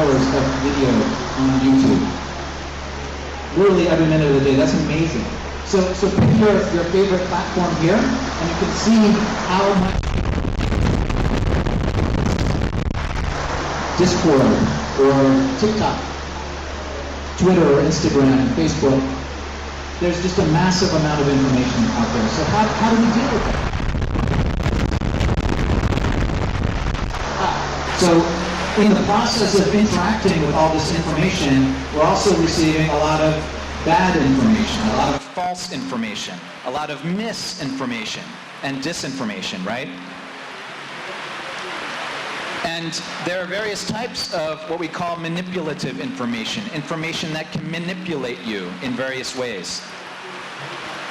hours of video on YouTube. Literally every minute of the day. That's amazing. So pick your favorite platform here, and you can see how much Discord or TikTok, Twitter or Instagram, Facebook. There's just a massive amount of information out there. So how do we deal with it? So in the process of interacting with all this information, we're also receiving a lot of bad information, a lot of false information, a lot of misinformation and disinformation, right? And there are various types of what we call manipulative information, information that can manipulate you in various ways.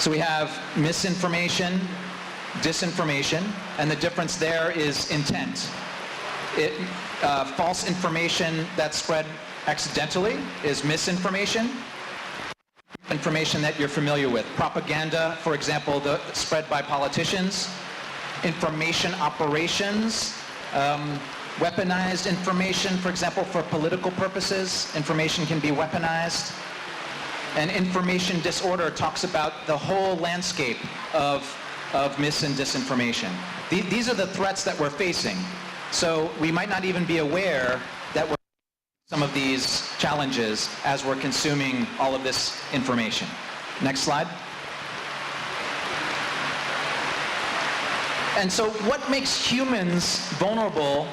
So we have misinformation, disinformation, and the difference there is intent. False information that's spread accidentally is misinformation. Information that you're familiar with. Propaganda, for example, spread by politicians. Information operations. Weaponized information, for example, for political purposes. Information can be weaponized. And information disorder talks about the whole landscape of mis and disinformation. These are the threats that we're facing. So we might not even be aware that we're facing some of these challenges as we're consuming all of this information. Next slide. And so what makes humans vulnerable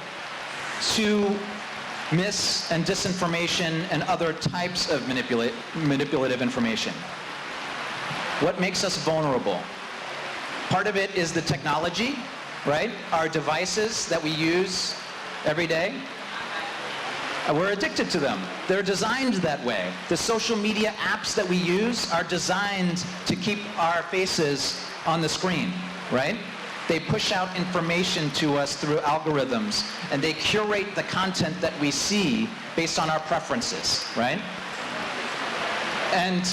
to mis and disinformation and other types of manipulative information? What makes us vulnerable? Part of it is the technology, right? Our devices that we use every day. We're addicted to them. They're designed that way. The social media apps that we use are designed to keep our faces on the screen, right? They push out information to us through algorithms, and they curate the content that we see based on our preferences, right? And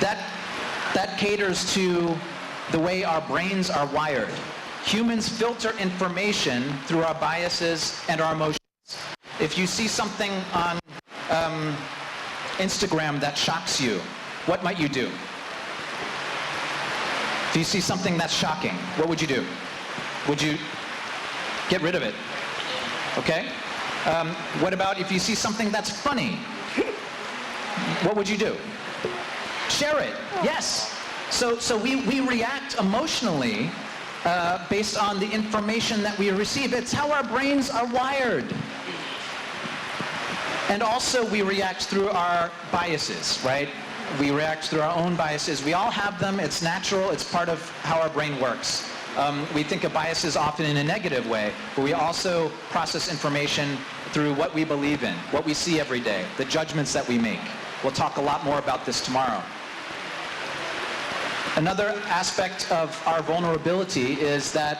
that caters to the way our brains are wired. Humans filter information through our biases and our emotions. If you see something on Instagram that shocks you, what might you do? If you see something that's shocking, what would you do? Would you get rid of it? Okay? What about if you see something that's funny? What would you do? Share it. Yes. So we react emotionally based on the information that we receive. It's how our brains are wired. And also we react through our biases, right? We react through our own biases. We all have them. It's natural. It's part of how our brain works. We think of biases often in a negative way, but we also process information through what we believe in, what we see every day, the judgments that we make. We'll talk a lot more about this tomorrow. Another aspect of our vulnerability is that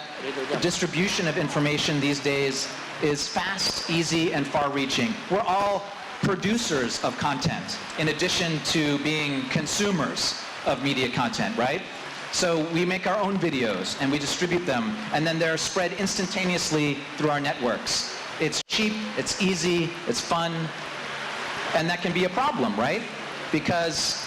the distribution of information these days is fast, easy, and far-reaching. We're all producers of content, in addition to being consumers of media content, right? So we make our own videos, and we distribute them, and then they're spread instantaneously through our networks. It's cheap, it's easy, it's fun, and that can be a problem, right? Because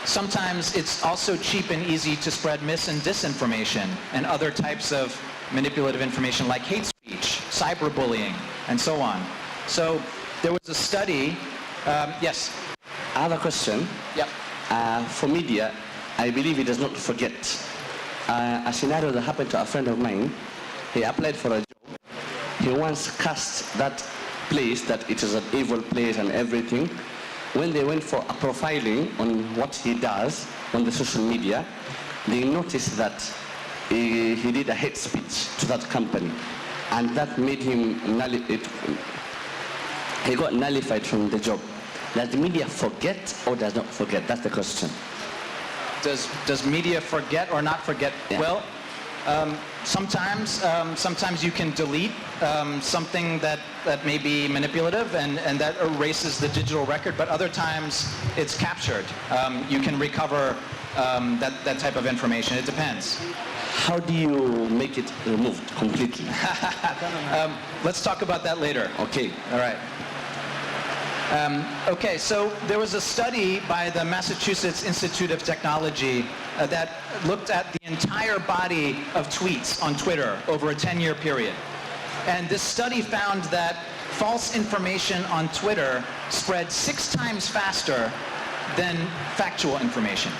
sometimes it's also cheap and easy to spread mis and disinformation and other types of manipulative information like hate speech, cyberbullying, and so on. So there was a study, yes? I have a question. Yep. For media, I believe it does not forget. A scenario that happened to a friend of mine, he applied for a job. He once cast that place that it is an evil place and everything. When they went for a profiling on what he does on the social media, they noticed that he did a hate speech to that company. And that made him, he got nullified from the job. Does the media forget or does not forget? That's the question. Does media forget or not forget? Yeah. Well, sometimes you can delete something that may be manipulative and that erases the digital record, but other times it's captured. You can recover that type of information. It depends. How do you make it removed completely? Let's talk about that later. Okay. All right. Okay, so there was a study by the Massachusetts Institute of Technology that looked at the entire body of tweets on Twitter over a 10-year period. And this study found that false information on Twitter spread 6 times faster than factual information.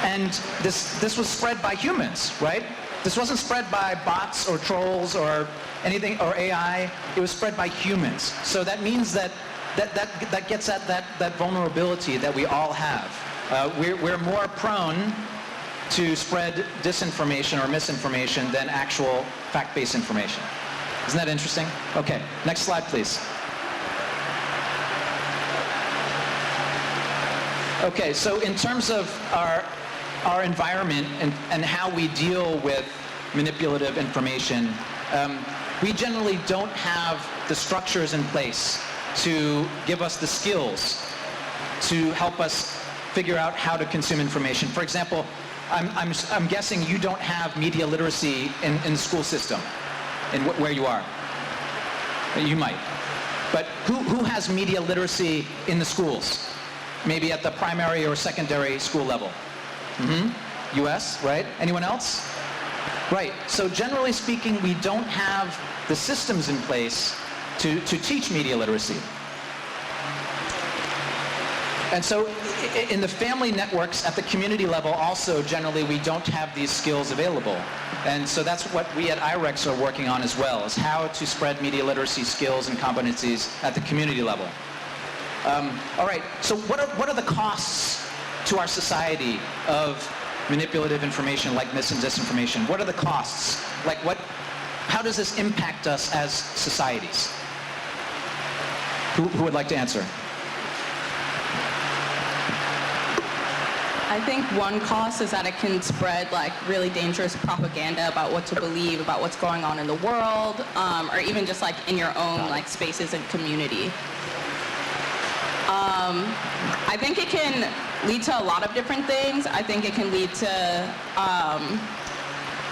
And this was spread by humans, right? This wasn't spread by bots or trolls or anything, or AI. It was spread by humans. So that means that gets at that vulnerability that we all have. We're more prone to spread disinformation or misinformation than actual fact-based information. Isn't that interesting? Okay, next slide, please. Okay, so in terms of our environment and how we deal with manipulative information, we generally don't have the structures in place to give us the skills to help us figure out how to consume information. For example, I'm guessing you don't have media literacy in the school system, where you are. You might. But who has media literacy in the schools? Maybe at the primary or secondary school level? US, right? Anyone else? Right. So generally speaking, we don't have the systems in place to teach media literacy. And so in the family networks at the community level also, generally, we don't have these skills available. And so that's what we at IREX are working on as well, is how to spread media literacy skills and competencies at the community level. All right, so what are the costs to our society of manipulative information like mis and disinformation? What are the costs? Like how does this impact us as societies? Who would like to answer? I think one cost is that it can spread like really dangerous propaganda about what to believe, about what's going on in the world, or even just like in your own like spaces and community. I think it can lead to a lot of different things. I think it can lead to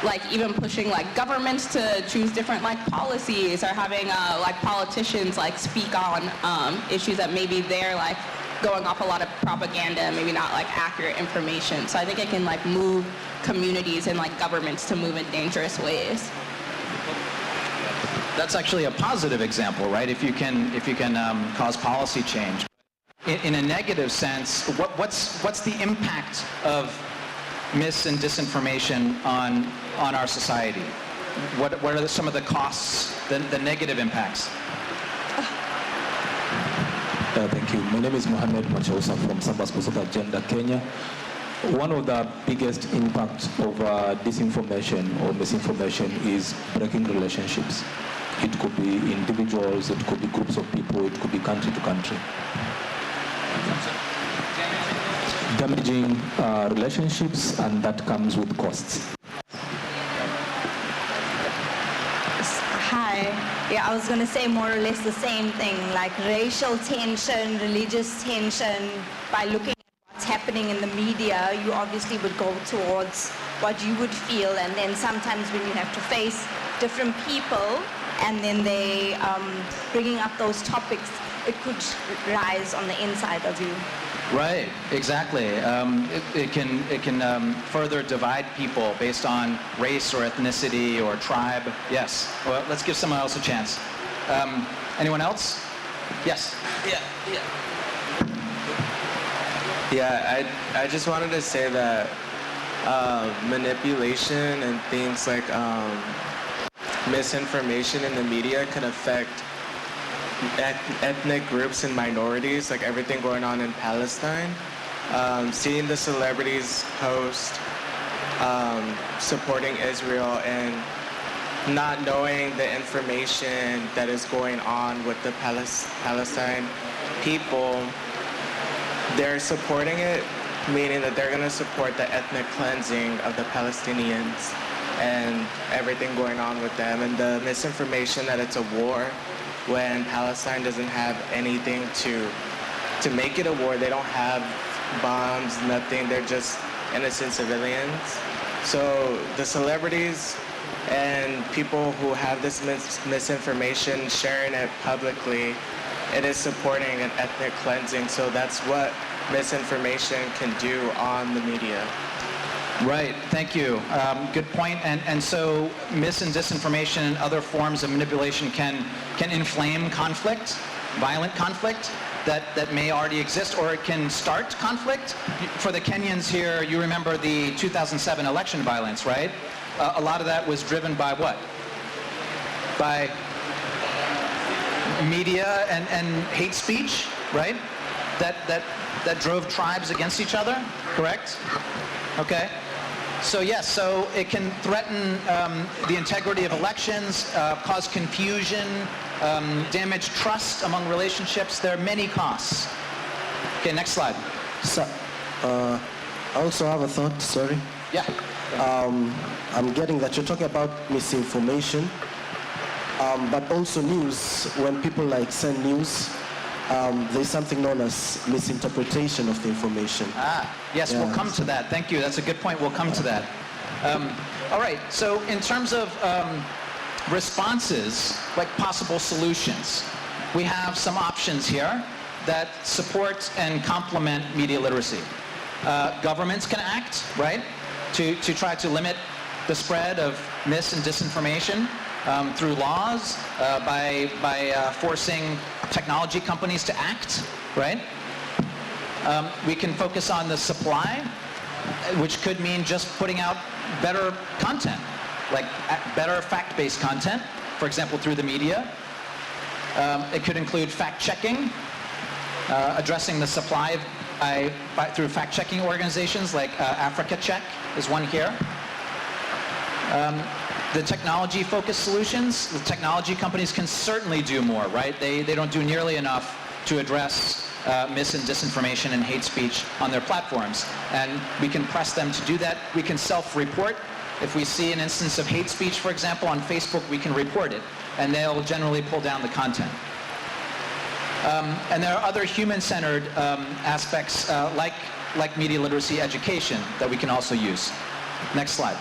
like even pushing like governments to choose different like policies, or having like politicians like speak on issues that maybe they're like going off a lot of propaganda, maybe not like accurate information. So I think it can like move communities and like governments to move in dangerous ways. That's actually a positive example, right? If you can cause policy change. In a negative sense, what's the impact of mis and disinformation on our society? What are some of the costs, the negative impacts? Thank you. My name is Mohamed Machausa from Sambas Kusota Agenda, Kenya. One of the biggest impacts of disinformation or misinformation is breaking relationships. It could be individuals, it could be groups of people, it could be country to country. Damaging relationships, and that comes with costs. Hi. Yeah, I was going to say more or less the same thing, like racial tension, religious tension. By looking at what's happening in the media, you obviously would go towards what you would feel, and then sometimes when you have to face different people and then they bringing up those topics, it could rise on the inside of you. Right, exactly. It can further divide people based on race or ethnicity or tribe. Yes. Well, let's give someone else a chance. Anyone else? Yes. Yeah, I just wanted to say that manipulation and things like misinformation in the media can affect ethnic groups and minorities, like everything going on in Palestine. Seeing the celebrities post supporting Israel and not knowing the information that is going on with the Palestine people, they're supporting it, meaning that they're going to support the ethnic cleansing of the Palestinians and everything going on with them, and the misinformation that it's a war when Palestine doesn't have anything to make it a war. They don't have bombs, nothing. They're just innocent civilians. So the celebrities and people who have this misinformation, sharing it publicly, it is supporting an ethnic cleansing. So that's what misinformation can do on the media. Right, thank you. Good point. And so mis and disinformation and other forms of manipulation can inflame conflict, violent conflict that may already exist, or it can start conflict. For the Kenyans here, you remember the 2007 election violence, right? A lot of that was driven by what? By media and hate speech, right? That drove tribes against each other, correct? Okay. So yes, so it can threaten the integrity of elections, cause confusion, damage trust among relationships. There are many costs. Okay, next slide. So, I also have a thought, sorry. Yeah. I'm getting that you're talking about misinformation, but also news. When people send news, there's something known as misinterpretation of the information. Yes, we'll come to that. Thank you. That's a good point. We'll come to that. All right. So in terms of responses, like possible solutions, we have some options here that support and complement media literacy. Governments can act, right, to try to limit the spread of mis and disinformation through laws, by forcing technology companies to act, right? We can focus on the supply, which could mean just putting out better content, like better fact-based content, for example, through the media. It could include fact-checking, addressing the supply through fact-checking organizations like Africa Check is one here. The technology-focused solutions, the technology companies can certainly do more, right? They don't do nearly enough to address mis and disinformation and hate speech on their platforms. And we can press them to do that. We can self-report. If we see an instance of hate speech, for example, on Facebook, we can report it, and they'll generally pull down the content. And there are other human-centered aspects like media literacy education that we can also use. Next slide.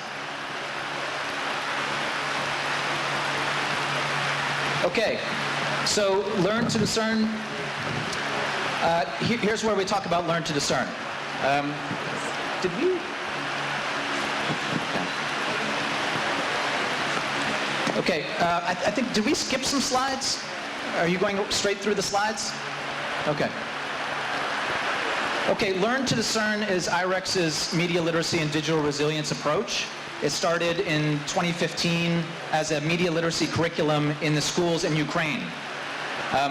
Okay, so learn to discern. Here's where we talk about learn to discern. Did we? Okay, I think, did we skip some slides? Are you going straight through the slides? Okay. Okay, learn to discern is IREX's media literacy and digital resilience approach. It started in 2015 as a media literacy curriculum in the schools in Ukraine.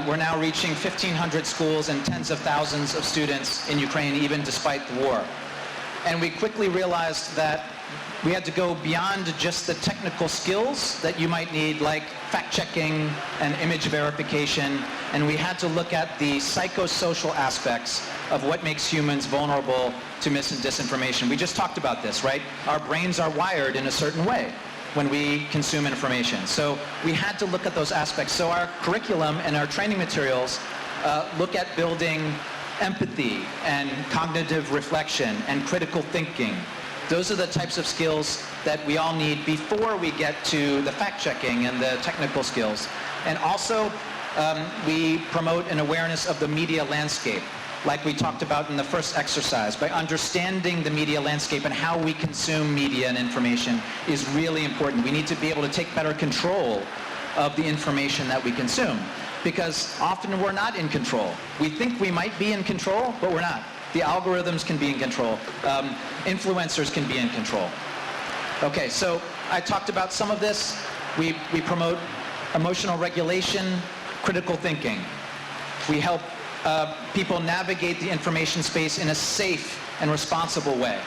We're now reaching 1,500 schools and tens of thousands of students in Ukraine, even despite the war. And we quickly realized that we had to go beyond just the technical skills that you might need, like fact-checking and image verification, and we had to look at the psychosocial aspects of what makes humans vulnerable to mis and disinformation. We just talked about this, right? Our brains are wired in a certain way when we consume information. So we had to look at those aspects. So our curriculum and our training materials look at building empathy and cognitive reflection and critical thinking. Those are the types of skills that we all need before we get to the fact-checking and the technical skills. And also, we promote an awareness of the media landscape, like we talked about in the first exercise. By understanding the media landscape and how we consume media and information is really important. We need to be able to take better control of the information that we consume, because often we're not in control. We think we might be in control, but we're not. The algorithms can be in control. Influencers can be in control. Okay, so I talked about some of this. We promote emotional regulation, critical thinking. We help people navigate the information space in a safe and responsible way.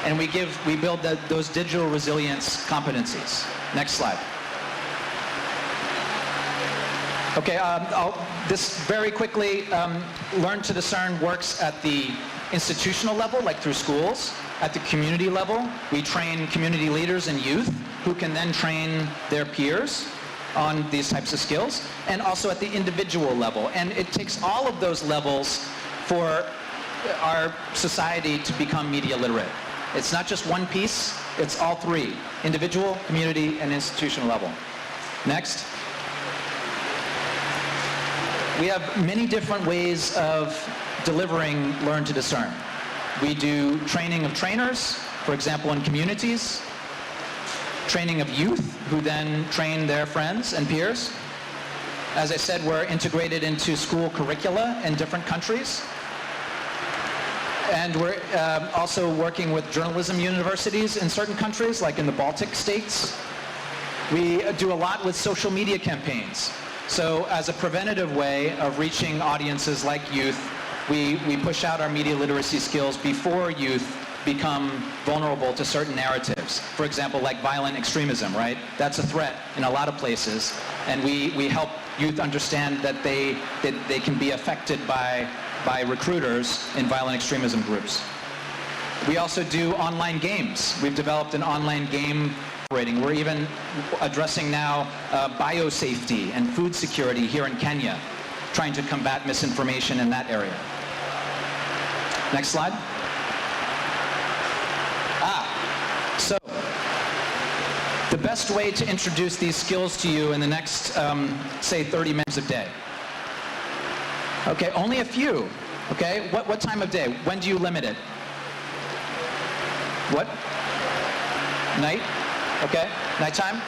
And we build those digital resilience competencies. Next slide. Okay, this very quickly, Learn to Discern works at the institutional level, like through schools. At the community level, we train community leaders and youth who can then train their peers on these types of skills, and also at the individual level. And it takes all of those levels for our society to become media literate. It's not just one piece, it's all three: individual, community, and institutional level. Next. We have many different ways of delivering Learn to Discern. We do training of trainers, for example, in communities, training of youth who then train their friends and peers. As I said, we're integrated into school curricula in different countries. And we're also working with journalism universities in certain countries, like in the Baltic states. We do a lot with social media campaigns. So as a preventative way of reaching audiences like youth, we push out our media literacy skills before youth become vulnerable to certain narratives. For example, like violent extremism, right? That's a threat in a lot of places. And we help youth understand that they can be affected by recruiters in violent extremism groups. We also do online games. We've developed an online game operating. We're even addressing now biosafety and food security here in Kenya, trying to combat misinformation in that area. Next slide. So the best way to introduce these skills to you in the next, say, 30 minutes a day. Okay, only a few. Okay, what time of day? When do you limit it? What? Night? Okay, nighttime?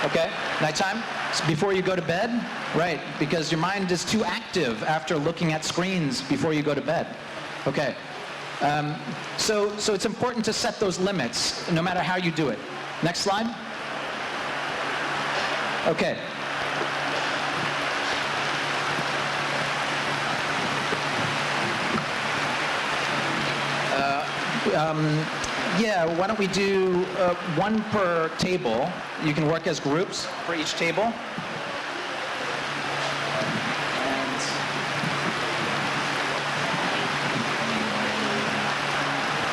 Okay, nighttime? Before you go to bed? Right, because your mind is too active after looking at screens before you go to bed. Okay, so it's important to set those limits no matter how you do it. Next slide. Okay. Yeah, why don't we do one per table. You can work as groups for each table. And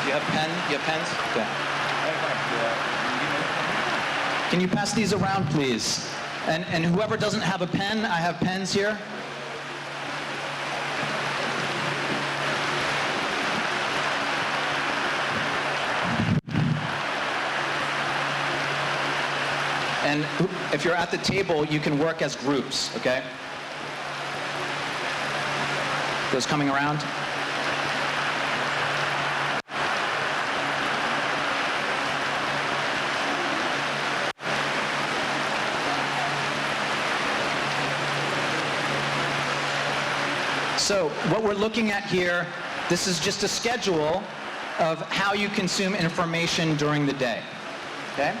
you have pen? You have pens? Okay. Can you pass these around, please? And whoever doesn't have a pen, I have pens here. And if you're at the table, you can work as groups, okay? Those coming around. So what we're looking at here, this is just a schedule of how you consume information during the day, okay?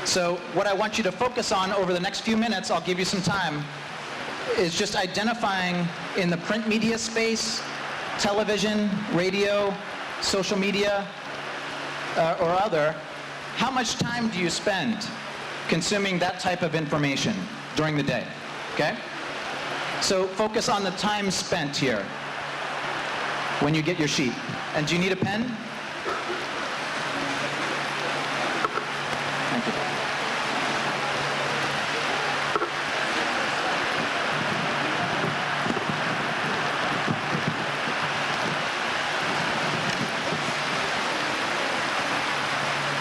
So what I want you to focus on over the next few minutes, I'll give you some time, is just identifying in the print media space, television, radio, social media, or other, how much time do you spend consuming that type of information during the day, okay? So focus on the time spent here when you get your sheet. And do you need a pen? Thank you.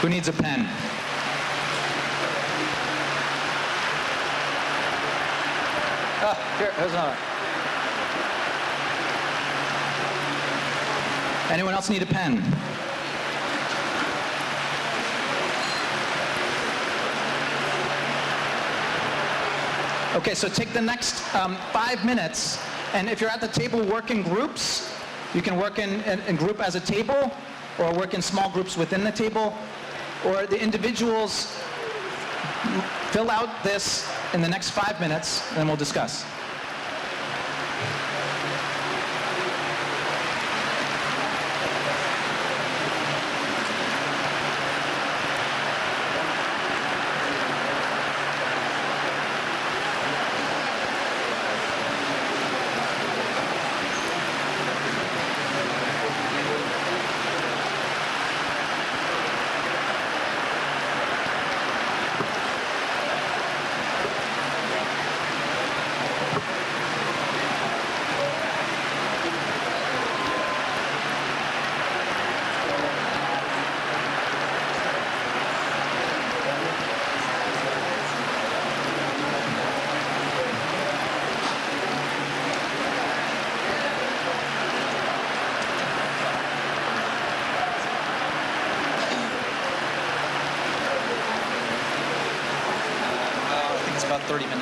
Who needs a pen? Here, here's another. Anyone else need a pen? Okay, so take the next 5 minutes, and if you're at the table, work in groups. You can work in group as a table, or work in small groups within the table, or the individuals fill out this in the next 5 minutes, and then we'll discuss.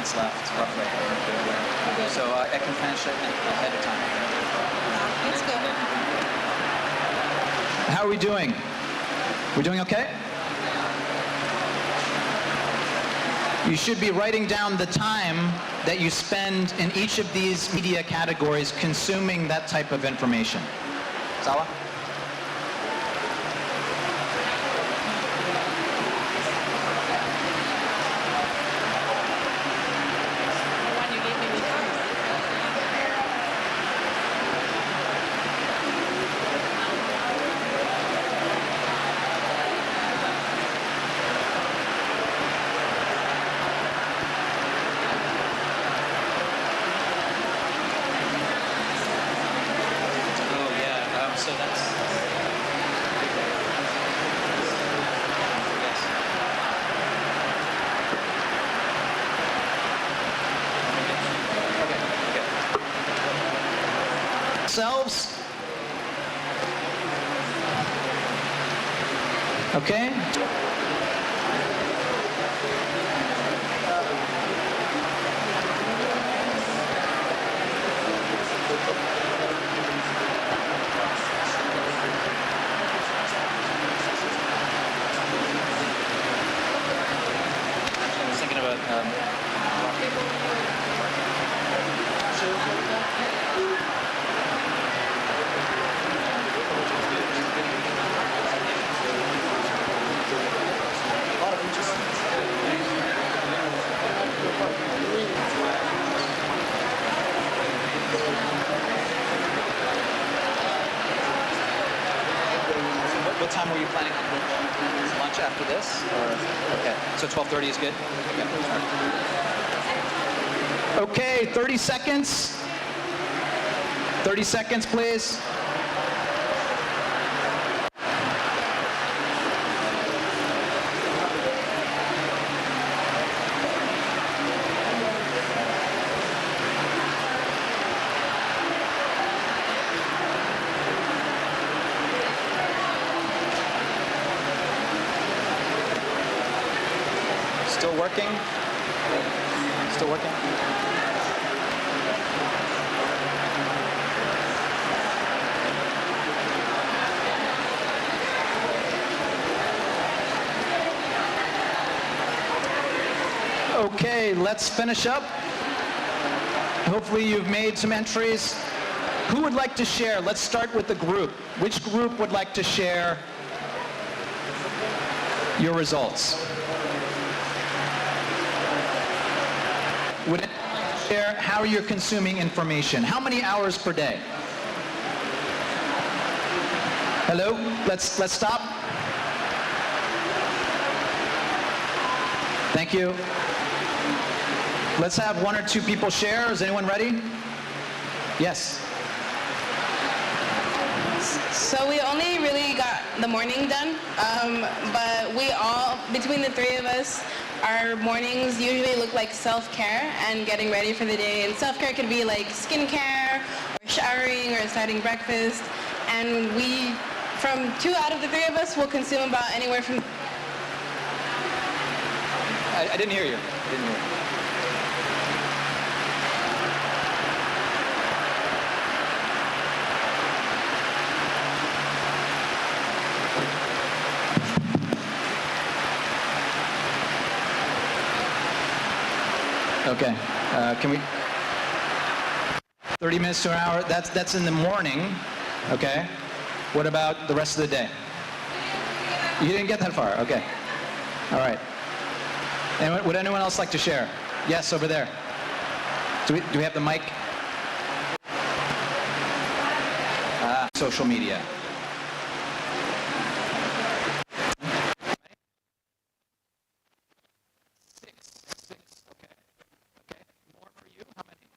minutes left, roughly. So I can finish it ahead of time. That's good. How are we doing? We doing okay? You should be writing down the time that you spend in each of these media categories consuming that type of information. Sawa? So that's... Yes. Okay. Selves. Okay. What time were you planning on lunch after this? Or, okay, so 12:30 is good? Okay, 30 seconds. 30 seconds, please. Still working? Still working? Okay, let's finish up. Hopefully you've made some entries. Who would like to share? Let's start with the group. Which group would like to share your results? Would it share how you're consuming information? How many hours per day? Hello? Let's stop. Thank you. Let's have one or two people share. Is anyone ready? Yes. So we only really got the morning done, but we all, between the three of us, our mornings usually look like self-care and getting ready for the day. And self-care could be like skincare, or showering, or starting breakfast. And we, from 2 out of the 3 of us, will consume about anywhere from... I didn't hear you. I didn't hear you. Okay, can we, 30 minutes to an hour, that's in the morning, okay? What about the rest of the day? You didn't get that far, okay. All right. And would anyone else like to share? Yes, over there. Do we have the mic? Social media. More for you? How many?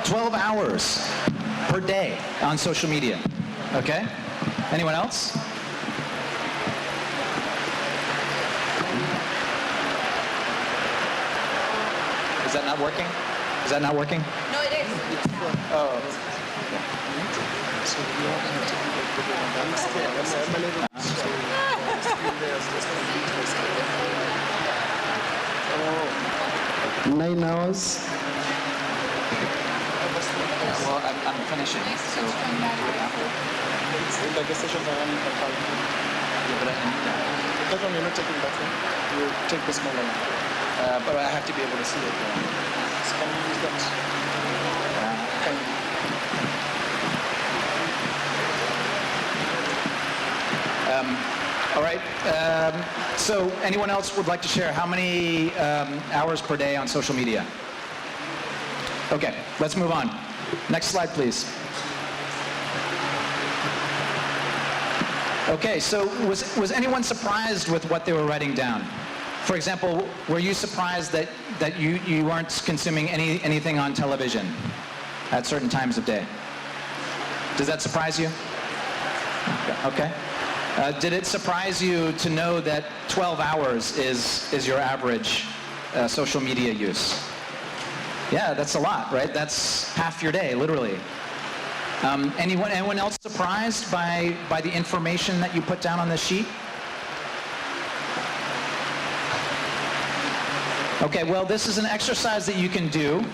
12 hours per day on social media. Okay? Anyone else? Is that not working? Is that not working? No, it is. Oh. 9 hours. Well, I'm finishing, so... Like the sessions are running concurrently. Yeah, but That one you're not taking that one. You take the smaller one. but I have to be able to see it. So can you use that? Can you? All right. So anyone else would like to share how many hours per day on social media? Okay, let's move on. Next slide, please. Okay, so was anyone surprised with what they were writing down? For example, were you surprised that you weren't consuming anything on television at certain times of day? Does that surprise you? Okay. Did it surprise you to know that 12 hours is your average social media use? Yeah, that's a lot, right? That's half your day, literally. Anyone else surprised by the information that you put down on this sheet? Okay, well, this is an exercise that you can do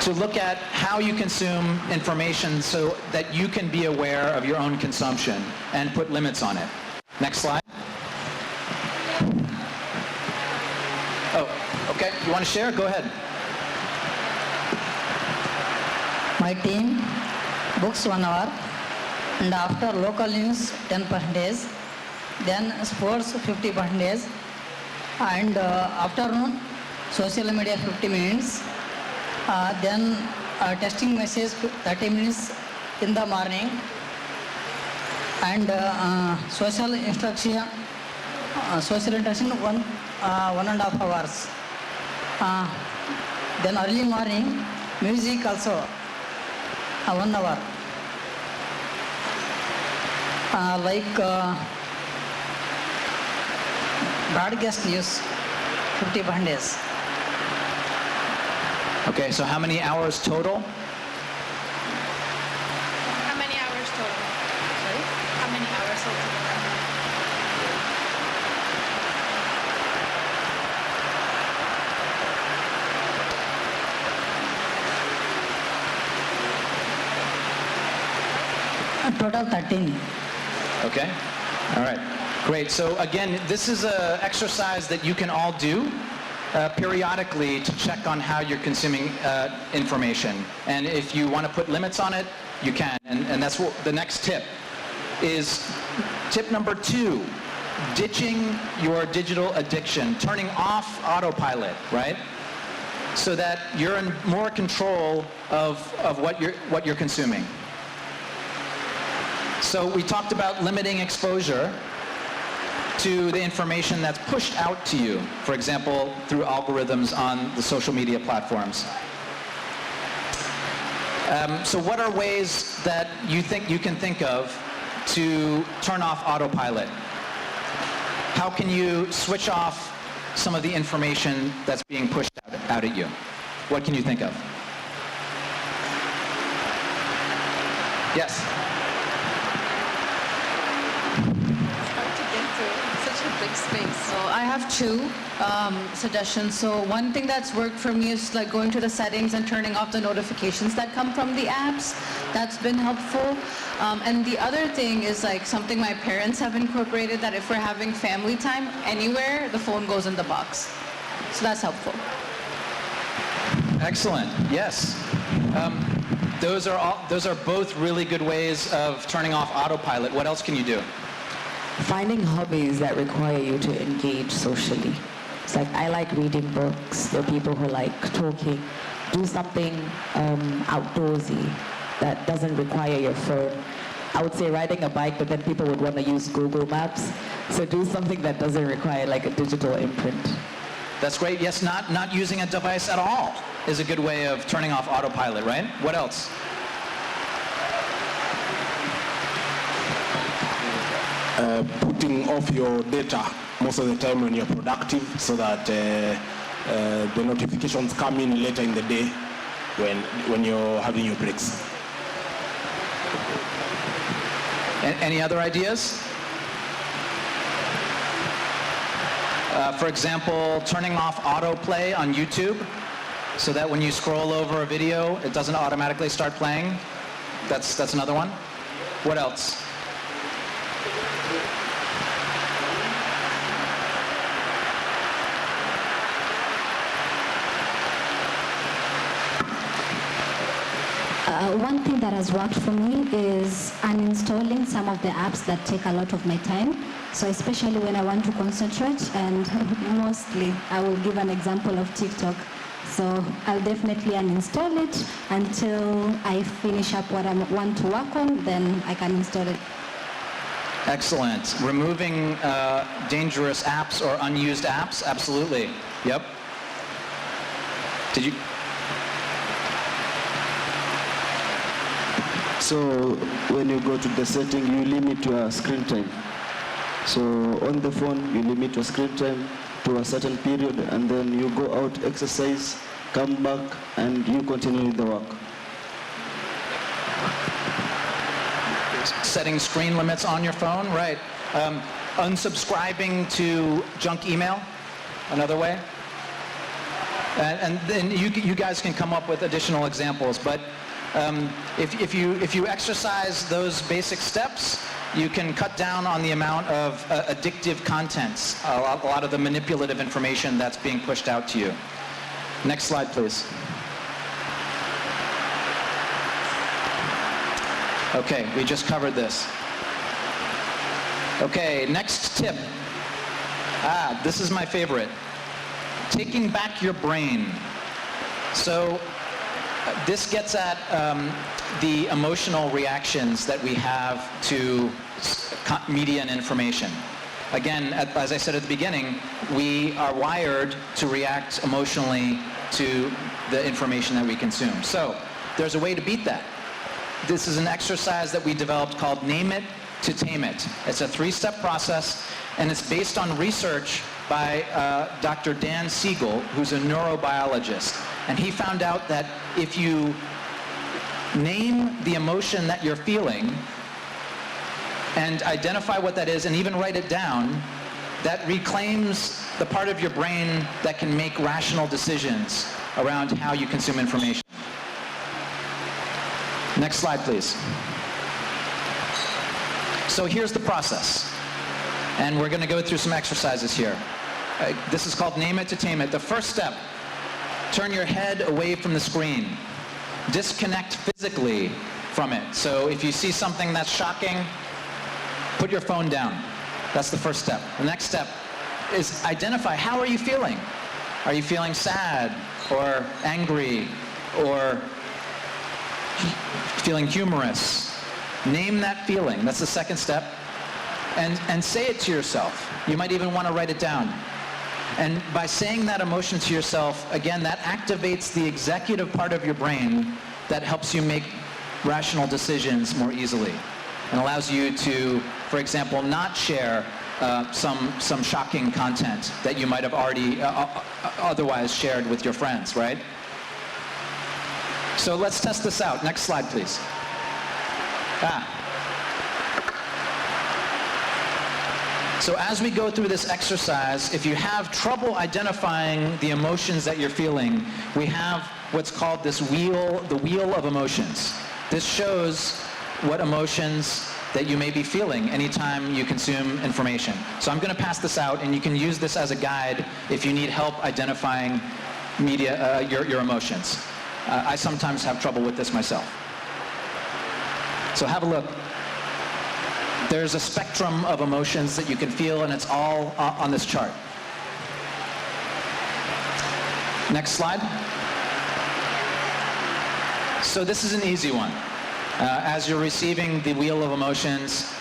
to look at how you consume information so that you can be aware of your own consumption and put limits on it. Next slide. Oh, okay. You want to share? Go ahead. My team, books 1 hour, and after local news 10%, then sports 50%, and afternoon social media 50 minutes, then testing message 30 minutes in the morning, and social interaction 1.5 hours. Then early morning music also 1 hour. Like broadcast news 50%. Okay, so how many hours total? How many hours total? Sorry? How many hours total? Total 13. Okay. All right. Great. So again, this is an exercise that you can all do periodically to check on how you're consuming information. And if you want to put limits on it, you can. And that's what the next tip is. Tip number 2, ditching your digital addiction, turning off autopilot, right? So that you're in more control of what you're consuming. So we talked about limiting exposure to the information that's pushed out to you, for example, through algorithms on the social media platforms. So what are ways that you think you can think of to turn off autopilot? How can you switch off some of the information that's being pushed out at you? What can you think of? Yes? Such a big space. So I have 2 suggestions. So one thing that's worked for me is like going to the settings and turning off the notifications that come from the apps. That's been helpful. And the other thing is like something my parents have incorporated, that if we're having family time anywhere, the phone goes in the box. So that's helpful. Excellent. Yes. Those are both really good ways of turning off autopilot. What else can you do? Finding hobbies that require you to engage socially. It's like, I like reading books. There are people who like talking. Do something outdoorsy that doesn't require your phone. I would say riding a bike, but then people would want to use Google Maps. So do something that doesn't require like a digital imprint. That's great. Yes, not using a device at all is a good way of turning off autopilot, right? What else? Putting off your data most of the time when you're productive, so that the notifications come in later in the day when you're having your breaks. Any other ideas? For example, turning off autoplay on YouTube so that when you scroll over a video, it doesn't automatically start playing. That's another one. What else? One thing that has worked for me is uninstalling some of the apps that take a lot of my time. So especially when I want to concentrate, and mostly I will give an example of TikTok. So I'll definitely uninstall it until I finish up what I want to work on, then I can install it. Excellent. Removing dangerous apps or unused apps? Absolutely. Yep. Did you? So when you go to the setting, you limit your screen time. So on the phone, you limit your screen time to a certain period, and then you go out, exercise, come back, and you continue with the work. Setting screen limits on your phone, right. Unsubscribing to junk email, another way. And then you guys can come up with additional examples, but if you exercise those basic steps, you can cut down on the amount of addictive contents, a lot of the manipulative information that's being pushed out to you. Next slide, please. Okay, we just covered this. Okay, next tip. This is my favorite. Taking back your brain. So this gets at the emotional reactions that we have to media and information. Again, as I said at the beginning, we are wired to react emotionally to the information that we consume. So there's a way to beat that. This is an exercise that we developed called Name It to Tame It. It's a 3-step process, and it's based on research by Dr. Dan Siegel, who's a neurobiologist. And he found out that if you name the emotion that you're feeling and identify what that is and even write it down, that reclaims the part of your brain that can make rational decisions around how you consume information. Next slide, please. So here's the process. And we're going to go through some exercises here. This is called Name It to Tame It. The first step, turn your head away from the screen. Disconnect physically from it. So if you see something that's shocking, put your phone down. That's the first step. The next step is identify, how are you feeling? Are you feeling sad or angry or feeling humorous? Name that feeling. That's the second step. And say it to yourself. You might even want to write it down. And by saying that emotion to yourself, again, that activates the executive part of your brain that helps you make rational decisions more easily and allows you to, for example, not share some shocking content that you might have already otherwise shared with your friends, right? So let's test this out. Next slide, please. So as we go through this exercise, if you have trouble identifying the emotions that you're feeling, we have what's called this wheel, the wheel of emotions. This shows what emotions that you may be feeling anytime you consume information. So I'm going to pass this out, and you can use this as a guide if you need help identifying media, your emotions. I sometimes have trouble with this myself. So have a look. There's a spectrum of emotions that you can feel, and it's all on this chart. Next slide. So this is an easy one. As you're receiving the wheel of emotions,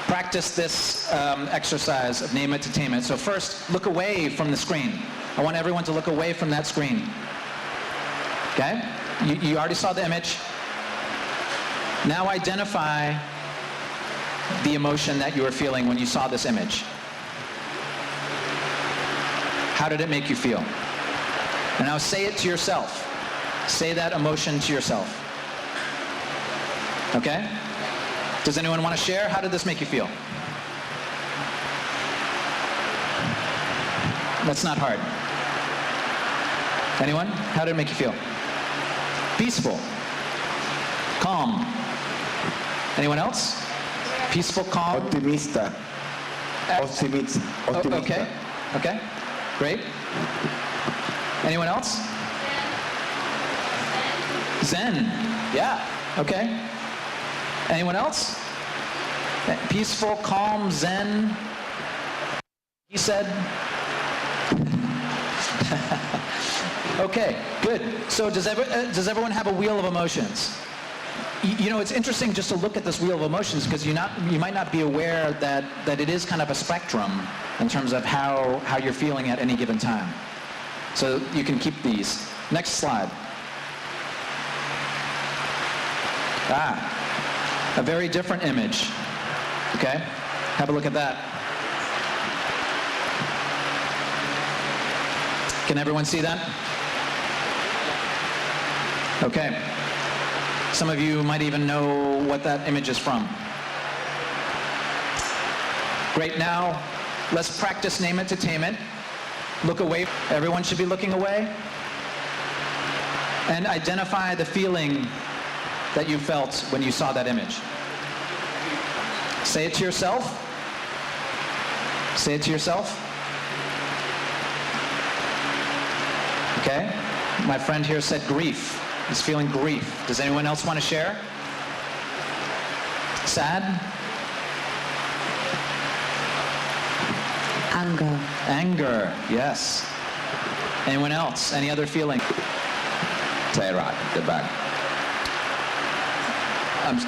practice this exercise of Name It to Tame It. So first, look away from the screen. I want everyone to look away from that screen. Okay? You already saw the image. Now identify the emotion that you were feeling when you saw this image. How did it make you feel? And now say it to yourself. Say that emotion to yourself. Okay? Does anyone want to share? How did this make you feel? That's not hard. Anyone? How did it make you feel? Peaceful. Calm. Anyone else? Peaceful, calm. Optimista. Optimista. Okay. Okay. Great. Anyone else? Zen. Yeah. Okay. Anyone else? Peaceful, calm, Zen. He said. Okay, good. So does everyone have a wheel of emotions? You know, it's interesting just to look at this wheel of emotions because you might not be aware that it is kind of a spectrum in terms of how you're feeling at any given time. So you can keep these. Next slide. A very different image. Okay, have a look at that. Can everyone see that? Okay. Some of you might even know what that image is from. Great, now let's practice name entertainment. Look away. Everyone should be looking away. And identify the feeling that you felt when you saw that image. Say it to yourself. Say it to yourself. Okay. My friend here said grief. He's feeling grief. Does anyone else want to share? Sad? Anger. Anger, yes. Anyone else? Any other feeling? Terror at the back.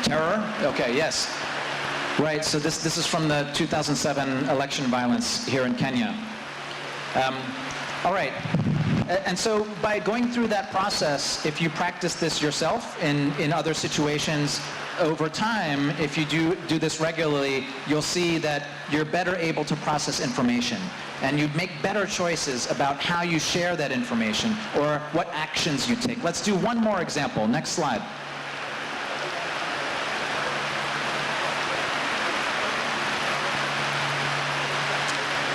Terror? Okay, yes. Right, so this is from the 2007 election violence here in Kenya. All right. And so by going through that process, if you practice this yourself in other situations, over time, if you do this regularly, you'll see that you're better able to process information. And you make better choices about how you share that information or what actions you take. Let's do one more example. Next slide.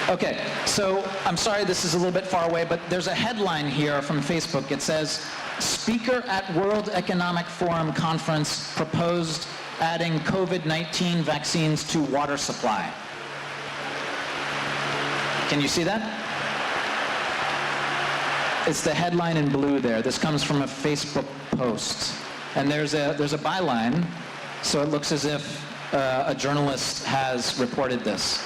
Okay, so I'm sorry this is a little bit far away, but there's a headline here from Facebook. It says, Speaker at World Economic Forum Conference proposed adding COVID-19 vaccines to water supply. Can you see that? It's the headline in blue there. This comes from a Facebook post. And there's a byline, so it looks as if a journalist has reported this.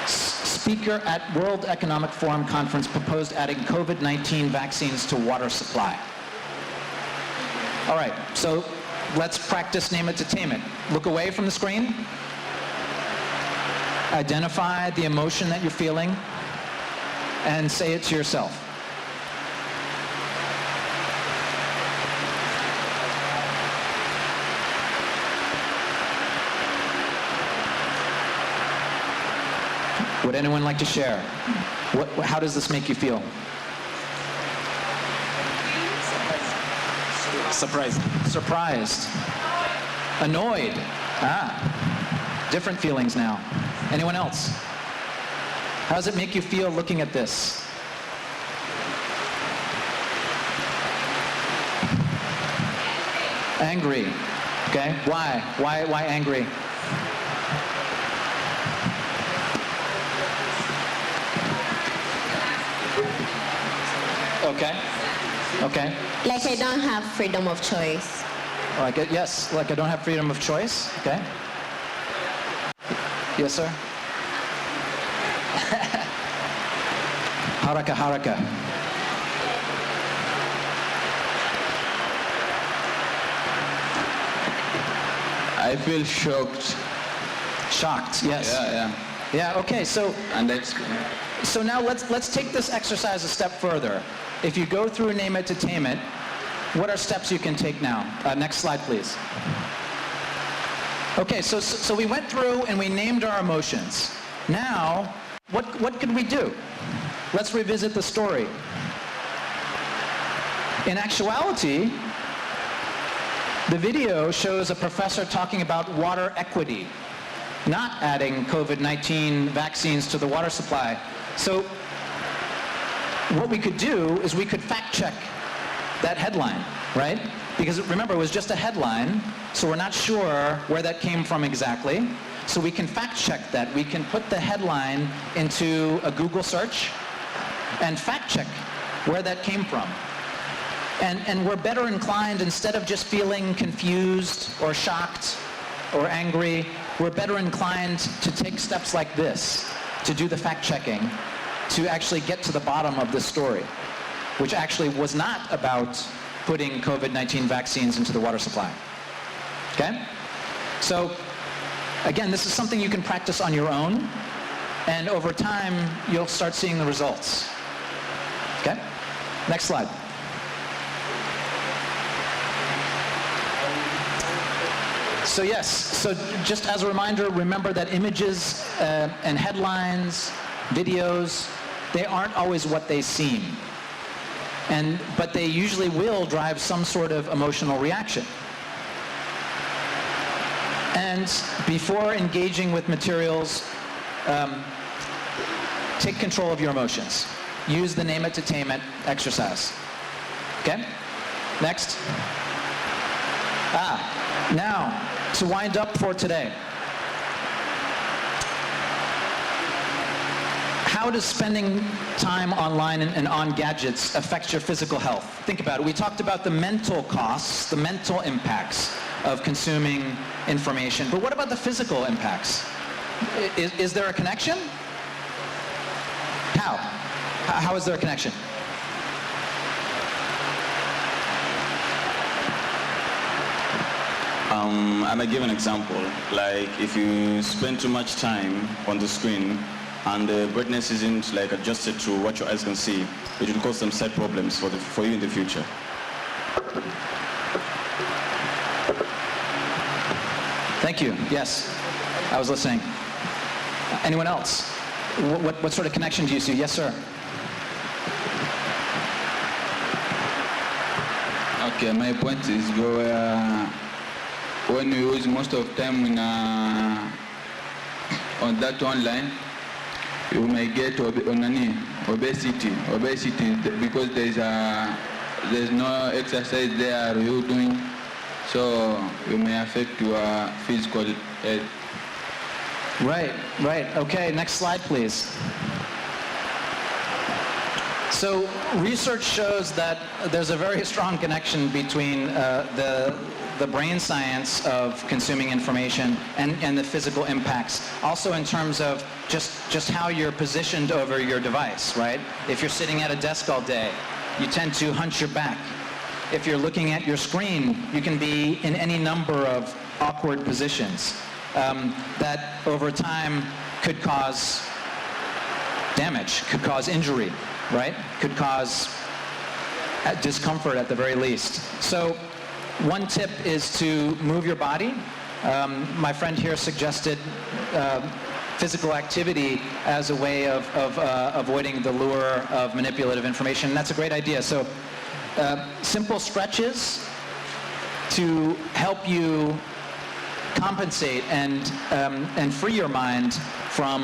Speaker at World Economic Forum Conference proposed adding COVID-19 vaccines to water supply. All right, so let's practice name entertainment. Look away from the screen. Identify the emotion that you're feeling and say it to yourself. Would anyone like to share? How does this make you feel? Surprised. Surprised. Annoyed. Different feelings now. Anyone else? How does it make you feel looking at this? Angry. Okay, why? Why angry? Okay. Okay. Like I don't have freedom of choice. Like yes, like I don't have freedom of choice. Okay. Yes, sir. Haraka, haraka. I feel shocked. Shocked. Yes. Yeah. Yeah. Okay. So. And that's. So now let's take this exercise a step further. If you go through name entertainment, what are steps you can take now? Next slide, please. Okay, so we went through and we named our emotions. Now, what could we do? Let's revisit the story. In actuality, the video shows a professor talking about water equity, not adding COVID-19 vaccines to the water supply. So what we could do is we could fact check that headline, right? Because remember, it was just a headline, so we're not sure where that came from exactly. So we can fact check that. We can put the headline into a Google search and fact check where that came from. And we're better inclined, instead of just feeling confused or shocked or angry, we're better inclined to take steps like this, to do the fact checking, to actually get to the bottom of this story, which actually was not about putting COVID-19 vaccines into the water supply. Okay? So, again, this is something you can practice on your own, and over time, you'll start seeing the results. Okay? Next slide. So yes, so just as a reminder, remember that images and headlines, videos, they aren't always what they seem. But they usually will drive some sort of emotional reaction. And before engaging with materials, take control of your emotions. Use the name it to tame it exercise. Okay? Next. Now, to wind up for today. How does spending time online and on gadgets affect your physical health? Think about it. We talked about the mental costs, the mental impacts of consuming information, but what about the physical impacts? Is there a connection? How? How is there a connection? I might give an example. Like if you spend too much time on the screen and the brightness isn't like adjusted to what your eyes can see, it will cause some side problems for you in the future. Thank you. Yes, I was listening. Anyone else? What sort of connection do you see? Yes, sir. Okay, my point is when you use most of time on that online, you may get obesity because there's no exercise there you doing, so you may affect your physical health. Right. Okay, next slide, please. So research shows that there's a very strong connection between the brain science of consuming information and the physical impacts. Also in terms of just how you're positioned over your device, right? If you're sitting at a desk all day, you tend to hunch your back. If you're looking at your screen, you can be in any number of awkward positions that over time could cause damage, could cause injury, right? Could cause discomfort at the very least. So one tip is to move your body. My friend here suggested physical activity as a way of avoiding the lure of manipulative information. That's a great idea. So simple stretches to help you compensate and free your mind from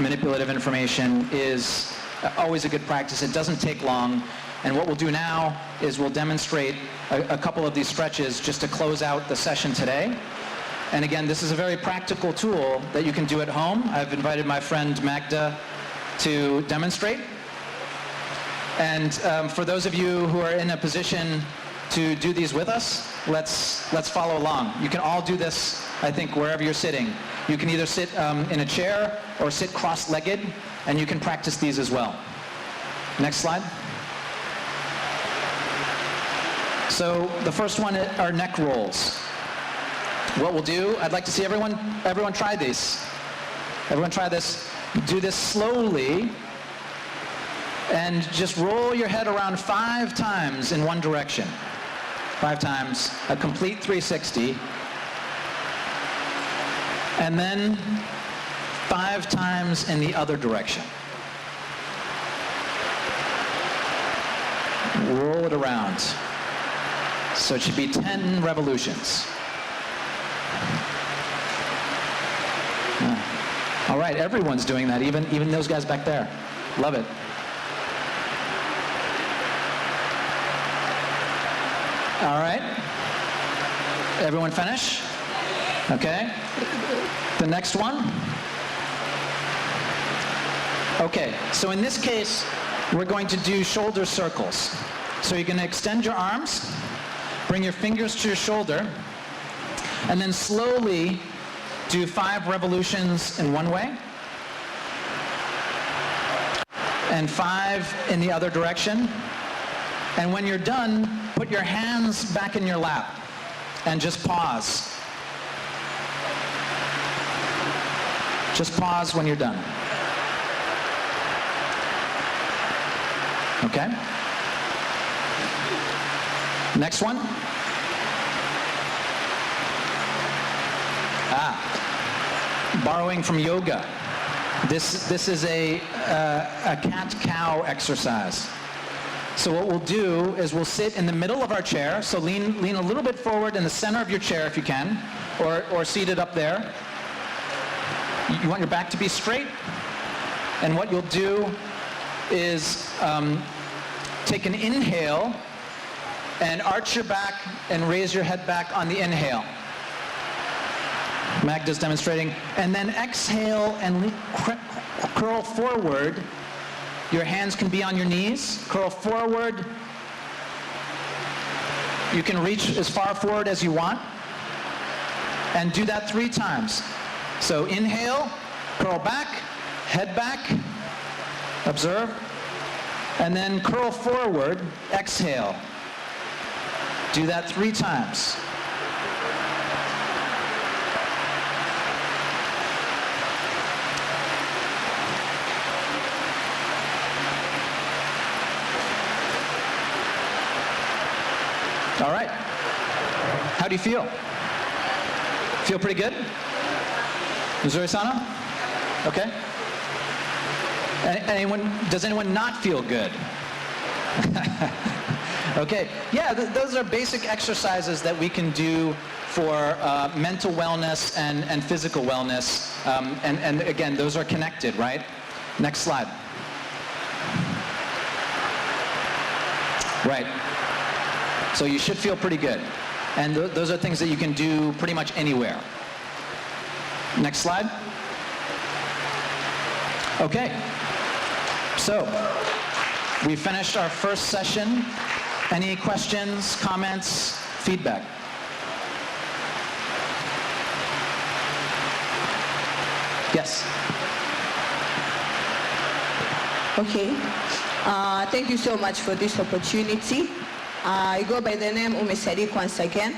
manipulative information is always a good practice. It doesn't take long. And what we'll do now is we'll demonstrate a couple of these stretches just to close out the session today. And again, this is a very practical tool that you can do at home. I've invited my friend Magda to demonstrate. And for those of you who are in a position to do these with us, let's follow along. You can all do this, I think, wherever you're sitting. You can either sit in a chair or sit cross-legged, and you can practice these as well. Next slide. So the first one are neck rolls. What we'll do, I'd like to see everyone try these. Everyone try this. Do this slowly, and just roll your head around 5 times in one direction. 5 times, a complete 360. And then 5 times in the other direction. Roll it around. So it should be 10 revolutions. All right, everyone's doing that, even those guys back there. Love it. All right. Everyone finish? Okay. The next one. Okay, so in this case, we're going to do shoulder circles. So you're going to extend your arms, bring your fingers to your shoulder, and then slowly do 5 revolutions in one way, and 5 in the other direction. And when you're done, put your hands back in your lap and just pause. Just pause when you're done. Okay? Next one. Borrowing from yoga. This is a cat-cow exercise. So what we'll do is we'll sit in the middle of our chair, so lean a little bit forward in the center of your chair if you can, or seated up there. You want your back to be straight, and what you'll do is take an inhale and arch your back and raise your head back on the inhale. Magda's demonstrating. And then exhale and curl forward. Your hands can be on your knees. Curl forward. You can reach as far forward as you want. And do that 3 times. So inhale, curl back, head back, observe, and then curl forward, exhale. Do that 3 times. All right. How do you feel? Feel pretty good? Missouri-sana? Okay. Does anyone not feel good? Okay. Yeah, those are basic exercises that we can do for mental wellness and physical wellness. And again, those are connected, right? Next slide. Right. So you should feel pretty good. And those are things that you can do pretty much anywhere. Next slide. Okay. So we finished our first session. Any questions, comments, feedback? Yes. Okay. Thank you so much for this opportunity. I go by the name Ume Sadiq once again.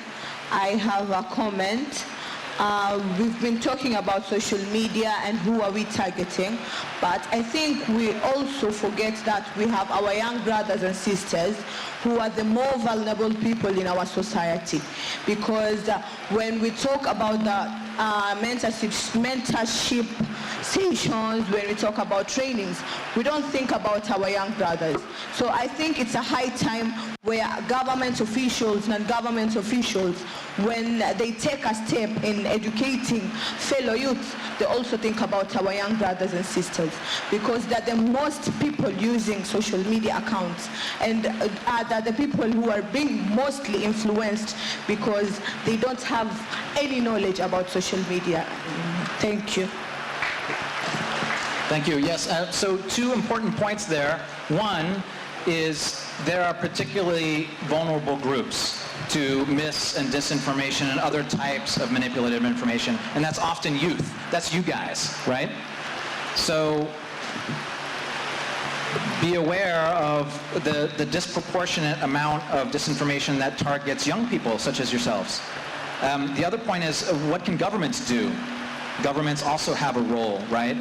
I have a comment. We've been talking about social media and who are we targeting, but I think we also forget that we have our young brothers and sisters who are the more vulnerable people in our society. Because when we talk about the mentorship sessions, when we talk about trainings, we don't think about our young brothers. So I think it's a high time where government officials, non-government officials, when they take a step in educating fellow youth, they also think about our young brothers and sisters, because they're the most people using social media accounts, and are the people who are being mostly influenced because they don't have any knowledge about social media. Thank you. Thank you. Yes, so 2 important points there. One is there are particularly vulnerable groups to mis and disinformation and other types of manipulative information, and that's often youth. That's you guys, right? So be aware of the disproportionate amount of disinformation that targets young people such as yourselves. The other point is, what can governments do? Governments also have a role, right?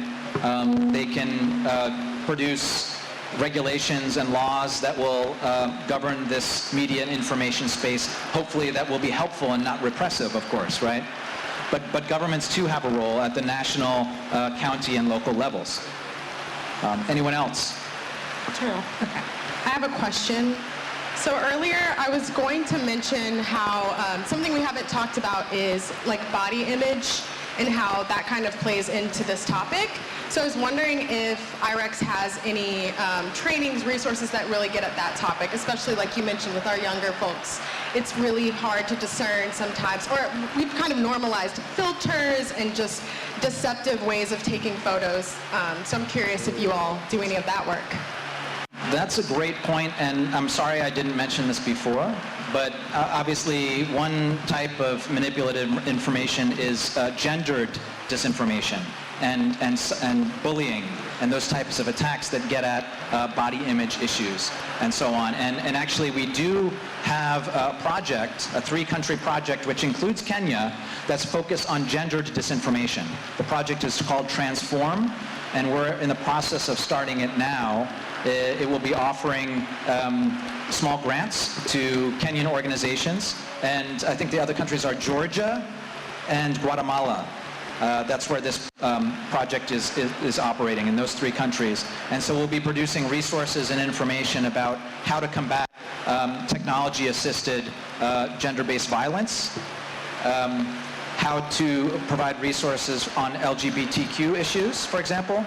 They can produce regulations and laws that will govern this media and information space. Hopefully that will be helpful and not repressive, of course, right? But governments too have a role at the national, county, and local levels. Anyone else? True. Okay. I have a question. So earlier I was going to mention how something we haven't talked about is like body image and how that kind of plays into this topic. So I was wondering if IREX has any trainings, resources that really get at that topic, especially like you mentioned with our younger folks. It's really hard to discern sometimes, or we've kind of normalized filters and just deceptive ways of taking photos. So I'm curious if you all do any of that work. That's a great point, and I'm sorry I didn't mention this before, but obviously one type of manipulative information is gendered disinformation and bullying and those types of attacks that get at body image issues and so on. And actually we do have a project, a 3-country project, which includes Kenya, that's focused on gendered disinformation. The project is called Transform, and we're in the process of starting it now. It will be offering small grants to Kenyan organizations, and I think the other countries are Georgia and Guatemala. That's where this project is operating, in those 3 countries. And so we'll be producing resources and information about how to combat technology-assisted gender-based violence, how to provide resources on LGBTQ issues, for example,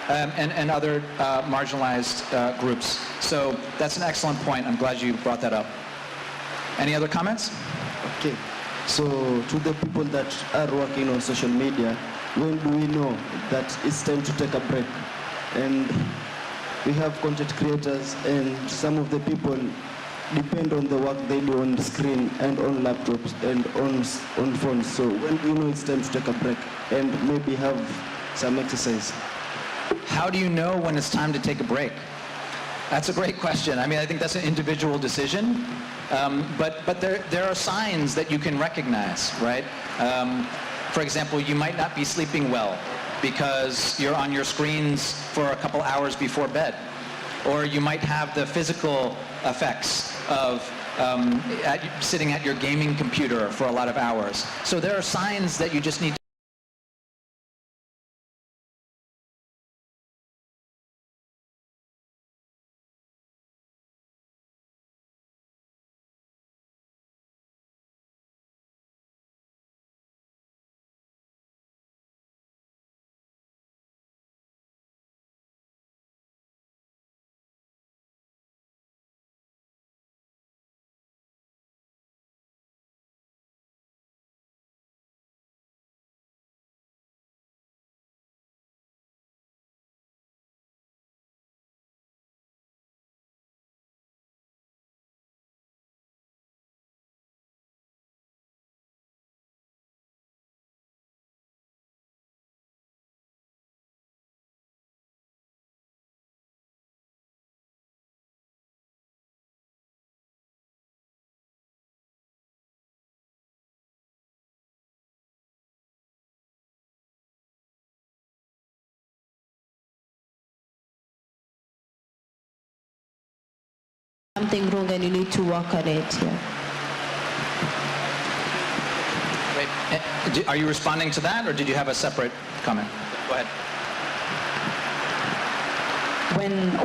and other marginalized groups. So that's an excellent point. I'm glad you brought that up. Any other comments? Okay. So to the people that are working on social media, when do we know that it's time to take a break? And we have content creators, and some of the people depend on the work they do on the screen and on laptops and on phones. So when do you know it's time to take a break and maybe have some exercise? How do you know when it's time to take a break? That's a great question. I mean, I think that's an individual decision, but there are signs that you can recognize, right? For example, you might not be sleeping well because you're on your screens for a couple hours before bed. Or you might have the physical effects of sitting at your gaming computer for a lot of hours. So there are signs that you just need to something wrong and you need to work on it. Yeah. Wait, are you responding to that, or did you have a separate comment? Go ahead.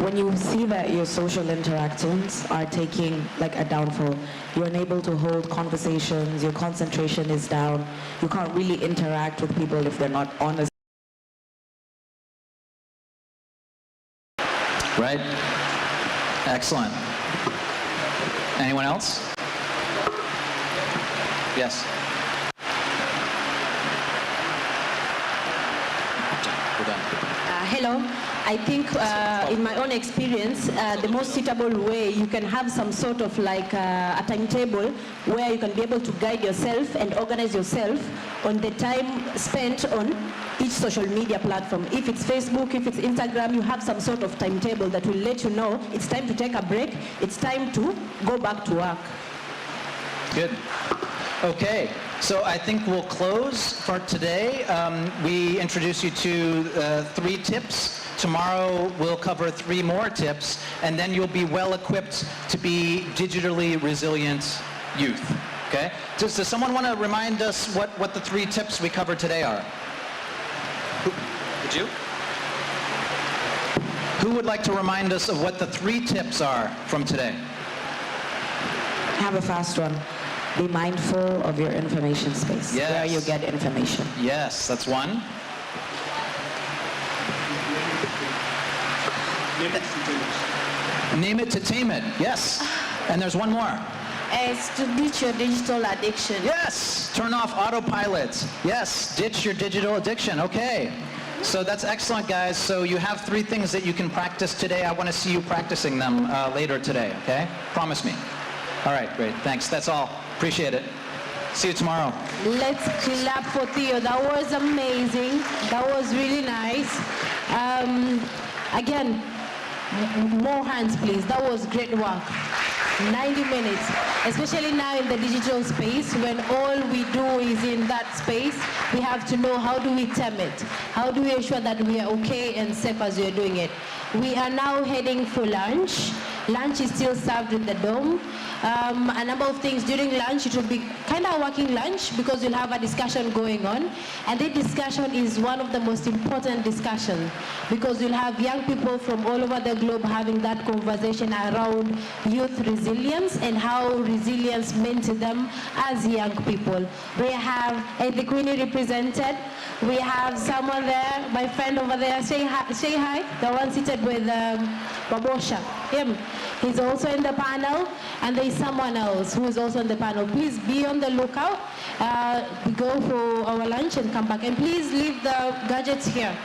When you see that your social interactions are taking like a downfall, you're unable to hold conversations, your concentration is down, you can't really interact with people if they're not honest. Right? Excellent. Anyone else? Yes. Hello. I think in my own experience, the most suitable way you can have some sort of like a timetable where you can be able to guide yourself and organize yourself on the time spent on each social media platform. If it's Facebook, if it's Instagram, you have some sort of timetable that will let you know it's time to take a break, it's time to go back to work. Good. Okay, so I think we'll close for today. We introduce you to 3 tips. Tomorrow we'll cover 3 more tips, and then you'll be well equipped to be digitally resilient youth. Okay? Does someone want to remind us what the 3 tips we covered today are? Would you? Who would like to remind us of what the 3 tips are from today? I have a fast one. be mindful of your information space, Yes. where you get information. Yes, that's one. Name it to tame it. Yes. And there's one more. It's to beat your digital addiction. Yes. Turn off autopilot. Yes. Ditch your digital addiction. Okay. So that's excellent, guys. So you have 3 things that you can practice today. I want to see you practicing them later today, okay? Promise me. All right, great. Thanks. That's all. Appreciate it. See you tomorrow. Let's clap for Theo. That was amazing. That was really nice. Again, more hands, please. That was great work. 90 minutes, especially now in the digital space, when all we do is in that space, we have to know how do we tame it? How do we ensure that we are okay and safe as we are doing it? We are now heading for lunch. Lunch is still served in the dome. A number of things during lunch, it will be kind of working lunch because you'll have a discussion going on. And that discussion is one of the most important discussions because you'll have young people from all over the globe having that conversation around youth resilience and how resilience meant to them as young people. We have the Queenie represented. We have someone there, my friend over there. Say hi. The one seated with Babosha. Him. He's also in the panel. And there is someone else who is also in the panel. Please be on the lookout. We go for our lunch and come back. And please leave the gadgets here.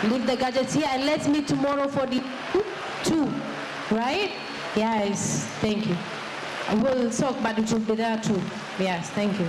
Leave the gadgets here. And let's meet tomorrow for the 2. Right? Yes. Thank you. We'll talk, but it will be there too. Yes. Thank you.